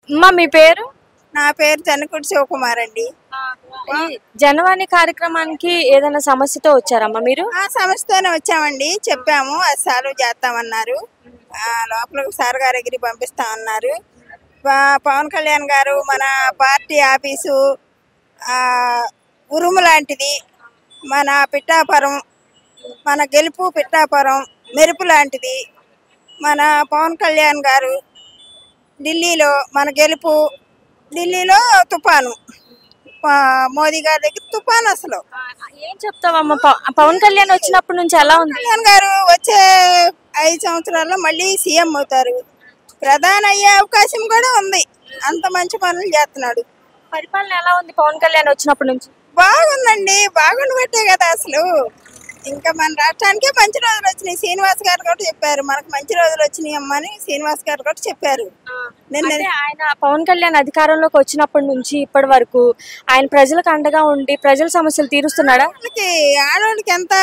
అమ్మా మీ పేరు? నా పేరు చెన్నకుడి శివకుమార్ అండి. ఈ జనవాణి కార్యక్రమానికి ఏదైనా సమస్యతో వచ్చారమ్మా మీరు? ఆ సమస్యతోనే వచ్చామండి, చెప్పాము, అది సాల్వ్ చేస్తామన్నారు. లోపలికి సార్ గారి దగ్గరికి పంపిస్తామన్నారు. పవన్ కళ్యాణ్ గారు మన పార్టీ ఆఫీసు ఉరుము లాంటిది, మన పిఠాపురం, మన గెలుపు పిఠాపురం మెరుపు లాంటిది. మన పవన్ కళ్యాణ్ గారు ఢిల్లీలో మన గెలుపు, ఢిల్లీలో తుఫాను, మోదీ గారి దగ్గర తుఫాను. అసలు ఏం చెప్తావమ్మా, పవన్ కళ్యాణ్ వచ్చినప్పటి నుంచి ఎలా ఉంది? కళ్యాణ్ గారు వచ్చే 5 సంవత్సరాల్లో మళ్ళీ సీఎం అవుతారు, ప్రధాని అయ్యే అవకాశం కూడా ఉంది. అంత మంచి పనులు చేస్తున్నాడు. పరిపాలన ఎలా ఉంది పవన్ కళ్యాణ్ వచ్చినప్పటి నుంచి? బాగుందండి, బాగుండబట్టే కదా అసలు. ఇంకా మన రాష్ట్రానికే మంచి రోజులు వచ్చినాయి. శ్రీనివాస్ గారు కూడా చెప్పారు, మనకు మంచి రోజులు వచ్చినాయి అమ్మని శ్రీనివాస్ గారు కూడా చెప్పారు. ఆయన పవన్ కళ్యాణ్ అధికారంలోకి వచ్చినప్పటి నుంచి ఇప్పటి వరకు ఆయన ప్రజలకు అండగా ఉండి ప్రజల సమస్యలు తీరుస్తున్నాడా? ఆడవాళ్ళకి ఎంత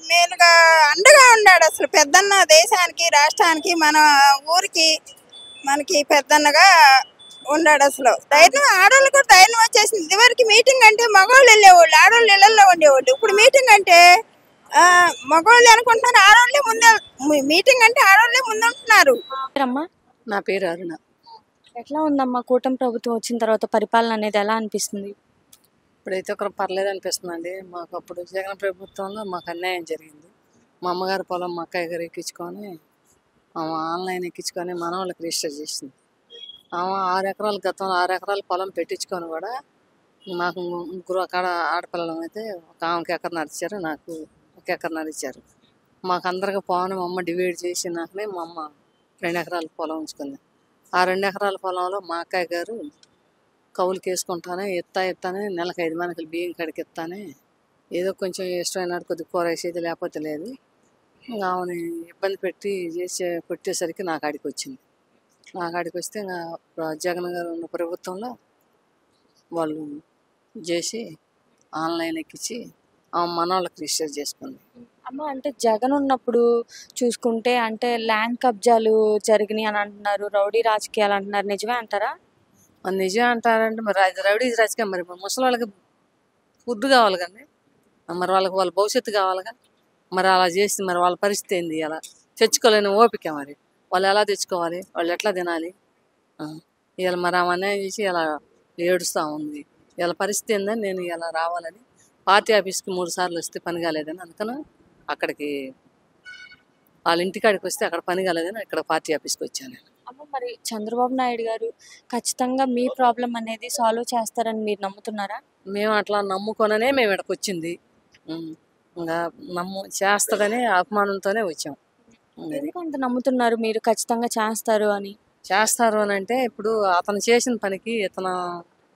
మేలుగా అండగా ఉన్నాడు అసలు. పెద్దన్న దేశానికి, రాష్ట్రానికి, మన ఊరికి, మనకి పెద్దన్నగా ఉన్నాడు అసలు. ధైర్యం, ఆడవాళ్ళు కూడా ధైర్యం వచ్చేసింది. ఇదివరకు మీటింగ్ అంటే మగవాళ్ళు వెళ్ళేవాళ్ళు, ఆడవాళ్ళు ఇళ్లలో ఉండేవాళ్ళు. ఇప్పుడు మీటింగ్ అంటే మగవాళ్ళు అనుకుంటున్నారు, ఆడవాళ్ళే ముందే. మీటింగ్ అంటే ఆడవాళ్ళే ముందు ఉంటున్నారు. నా పేరు అరుణ. ఎట్లా ఉందమ్మా కూటమి ప్రభుత్వం వచ్చిన తర్వాత పరిపాలన అనేది ఎలా అనిపిస్తుంది? ఇప్పుడైతే ఒక పర్లేదు అనిపిస్తుందండి. మాకు అప్పుడు జగన్ ప్రభుత్వంలో మాకు అన్యాయం జరిగింది. మా అమ్మగారి పొలం మా అక్కయ్య గారు ఎక్కించుకొని, ఆన్లైన్ ఎక్కించుకొని మన వాళ్ళకి రిజిస్టర్ చేసింది. 6 ఎకరాలు, గతంలో 6 ఎకరాల పొలం పెట్టించుకొని కూడా మాకు ముగ్గురు అక్కడ ఆడపిల్లలం అయితే ఒక ఆమెకి ఎకరన్నర ఇచ్చారు, నాకు 1 ఎకరన్నర ఇచ్చారు. మాకు అందరికి పోను మా అమ్మ డివైడ్ చేసి నాకనే మా అమ్మ 2 ఎకరాల పొలం ఉంచుకుంది. ఆ 2 ఎకరాల పొలంలో మా అక్కయ్య గారు కౌలుకి వేసుకుంటానే ఎత్తానే నెలకు 5 మనకలు బియ్యం కడికి ఎత్తానే ఏదో కొంచెం ఇష్టమైనాడు, కొద్దిగా కూర వేసేది, లేకపోతే లేదు. ఇంకా ఆమెని ఇబ్బంది పెట్టేసరికి నా కాడికి వచ్చింది. నా కాడికి వస్తే ఇంకా జగన్ గారు ఉన్న ప్రభుత్వంలో వాళ్ళు చేసి ఆన్లైన్ ఎక్కించి మన వాళ్ళకి రిజిస్టర్ చేసుకుంది. అమ్మ అంటే జగన్ ఉన్నప్పుడు చూసుకుంటే అంటే ల్యాండ్ కబ్జాలు జరిగినాయి అని అంటున్నారు, రౌడీ రాజకీయాలు అంటున్నారు, నిజమే అంటారా? మరి నిజమే అంటారంటే మరి రౌడీ రాజకీయం. మరి ముసలి వాళ్ళకి ఫుడ్ కావాలి కానీ, మరి వాళ్ళ భవిష్యత్తు కావాలిగా. మరి అలా చేసి మరి వాళ్ళ పరిస్థితి ఏంది? అలా తెచ్చుకోలేని ఓపిక. మరి వాళ్ళు ఎలా తెచ్చుకోవాలి, వాళ్ళు ఎట్లా తినాలి? ఇవాళ మరి ఆమె అన్యాయం చేసి ఇలా ఏడుస్తూ ఉంది. ఇలా పరిస్థితి ఏందని నేను ఇలా రావాలని పార్టీ ఆఫీస్కి 3 సార్లు వస్తే పని కాలేదని అందుకని అక్కడికి వాళ్ళ ఇంటికాడికి వస్తే అక్కడ పని కాలేదని ఇక్కడ పార్టీ ఆఫీస్కి వచ్చాను. అమ్మ మరి చంద్రబాబు నాయుడు గారు ఖచ్చితంగా మీ ప్రాబ్లం అనేది సాల్వ్ చేస్తారని మీరు నమ్ముతున్నారా? మేము అట్లా నమ్ముకొననే మేము ఇక్కడికి వచ్చింది. ఇంకా చేస్తాడనే అభిమానంతోనే వచ్చాం. ఎందుకంత నమ్ముతున్నారు మీరు ఖచ్చితంగా చేస్తారు అని? చేస్తారు అని అంటే ఇప్పుడు అతను చేసిన పనికి ఇతను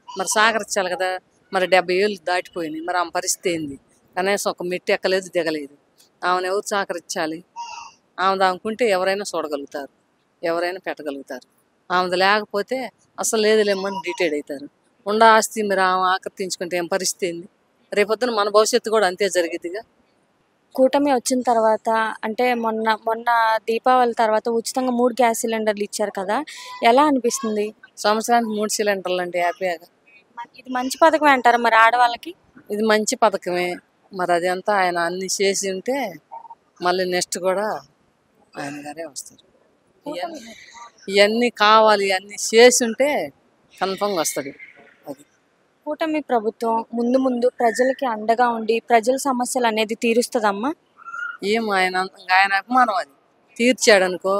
మరి సహకరించాలి కదా. మరి 70 ఏళ్ళు దాటిపోయినాయి. మరి ఆమె పరిస్థితి ఏంది? కనీసం ఒక మెట్టి ఎక్కలేదు, దిగలేదు. ఆమెను ఎవరు సహకరించాలి? ఆమె అనుకుంటే ఎవరైనా చూడగలుగుతారు, ఎవరైనా పెట్టగలుగుతారు. ఆమెది లేకపోతే అసలు లేదులేమని డిటైడ్ అవుతారు. ఆస్తి మరి ఆమె ఆకర్తించుకుంటే ఏం పరిస్థితి ఏంది? రేపొద్దున మన భవిష్యత్తు కూడా అంతే జరిగిద్దిగా. కూటమి వచ్చిన తర్వాత అంటే మొన్న దీపావళి తర్వాత ఉచితంగా 3 గ్యాస్ సిలిండర్లు ఇచ్చారు కదా, ఎలా అనిపిస్తుంది? సంవత్సరానికి 3 సిలిండర్లు అంటే హ్యాపీగా. ఇది మంచి పథకమే అంటారా మరి ఆడవాళ్ళకి? ఇది మంచి పథకమే. మరి అది అంతా ఆయన అన్ని చేసి ఉంటే మళ్ళీ నెక్స్ట్ కూడా ఆయన గారే వస్తారు. ఇవన్నీ కావాలి, అన్నీ చేసి ఉంటే కన్ఫర్మ్గా వస్తుంది. అది కూటమి ప్రభుత్వం ముందు ప్రజలకి అండగా ఉండి ప్రజల సమస్యలు అనేది తీరుస్తుందమ్మా? ఏం ఆయన అభిమానం అది తీర్చాడు అనుకో,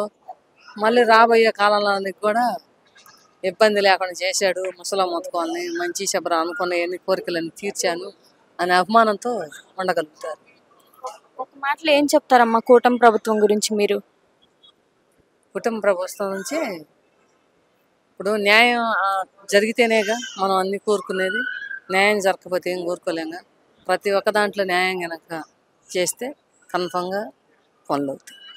మళ్ళీ రాబోయే కాలంలో కూడా ఇబ్బంది లేకుండా చేశాడు. ముసలా మొత్తుకోవాలని మంచి శబర అనుకున్న ఎన్ని కోరికలన్నీ తీర్చాను అనే అభిమానంతో ఉండగలుగుతారు. ఒక మాటలో ఏం చెప్తారమ్మా కూటమి ప్రభుత్వం గురించి మీరు? కుటుంబ ప్రభుత్వం నుంచి ఇప్పుడు న్యాయం జరిగితేనేగా మనం అన్ని కోరుకునేది. న్యాయం జరగకపోతే ఏం కోరుకోలేంగా. ప్రతి ఒక్క దాంట్లో న్యాయం కనుక చేస్తే కన్ఫర్మ్గా పనులు అవుతాయి.